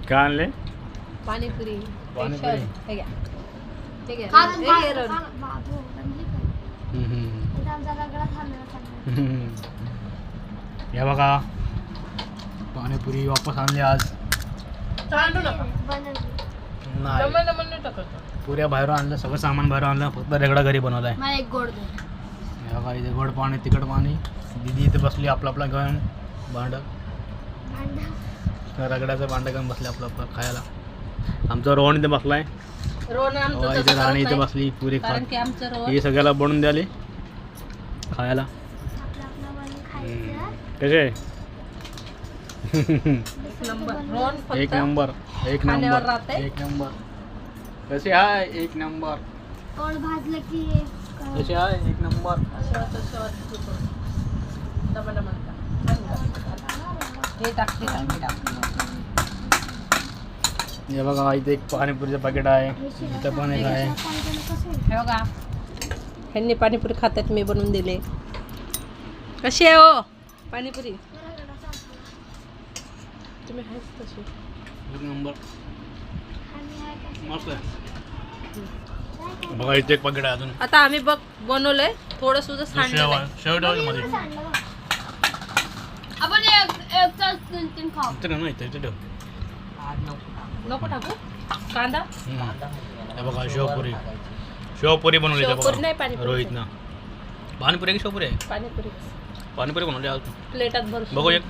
काय आणले? पाणीपुरी. पाणीपुरी. हे घ्या. हे घ्या. खान हे घे रे. बाबू बनली हम्म. का आमचा रगडा थांबला हे बघा पाणीपुरी वापस आणली आज. चालू नका. बनवली नाही दमन नाही टाकायचं. पुऱ्या बाहेरून आणलं, सगळं सामान बाहेरून आणलं, फक्त रगडा घरी बनवलाय. मला एक गोड दे. हे बघा इथे गोड पाणी तिखट पाणी. दीदी इथे बसली आपलं आपलं घेऊन भांडं, भांडा रगड्याचं भांडं घेऊन बसले आपलं आपलं खायला. आमचा रोहन इथे बसलाय. रोहन आमचं इथे तसं राणी करत इथे नाही. बसली पुरी कारण खात. की आमचं रोहन हे सगळ्याला बनवून द्याले खायला. आपलं आपलं बनवून खायचं. कसे? एक नंबर. रोहन फक्त एक नंबर एक खाण्यावर नंबर राहते. एक नंबर. कसे आहे? एक नंबर. गोड भाजलं की कसे आहे? एक नंबर. हे टाकते का? मी टाकते. हे बघा इथे एक पाणीपुरीचं पॅकेट आहे. इथं पण एक आहे. हे बघा ह्यांनी पाणीपुरी खातात, मी बनवून दिले. कशी आहे हो पाणीपुरी? तुम्ही आहेच तशी. एक नंबर मस्त आहे. बघा इथे एक पॅकेट आहे अजून. आता आम्ही बघ बनवलंय थोडं सुद्धा सांडलं शेव ठेवा मध्ये. आपण एक तास 3 खाऊ. इथे ठेव ना, इथे ठेव. नको टाकू कांदा. हे बघा शेवपुरी. शेवपुरी बनवली शेवपुरी नाही, पाणीपुरी. रोहितनं. पाणीपुरी की शेवपुरी आहे? पाणीपुरी पाणीपुरी बनवली आज. प्लेटात भर. बघू एक.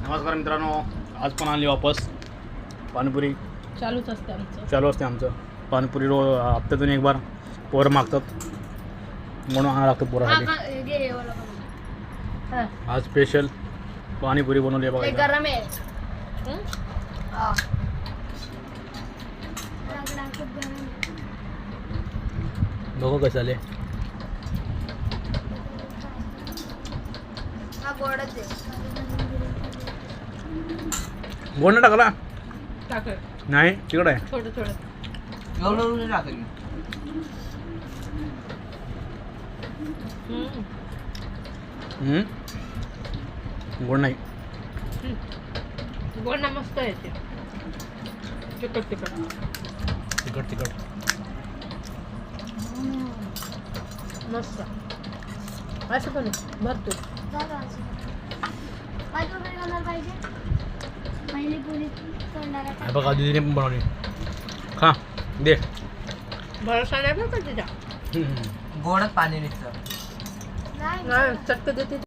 नमस्कार मित्रांनो, आज पण आणली वापस पाणीपुरी. चालूच असते आमचं. चालू असते आमचं पाणीपुरी. हप्त्यातून एक बार पोरं मागतात म्हणून आणावं लागतं पोरासाठी. घे वाला हा. आज स्पेशल पाणीपुरी बनवली आहे ते बघा. गरम आहे. हं? रगडा खूप गरम आहे. बघू कसं आले. हा गोडच आहे. गोड नाही टाकला? टाकलं नाही तिकड आहे. थोडं थोडं. हं. गोड नाही. गोड ना मस्त येते. तिखट तिखट. तिखट तिखट. मस्त असं पण भरतो. पाहिजे पहिली पुरी तोंडाला हे बघा दीदीने पण बनवली. खा दे. भरोसा नाही बरं का तिच्या. गोडच पाणी निघतं. नाही नाही चटक देते.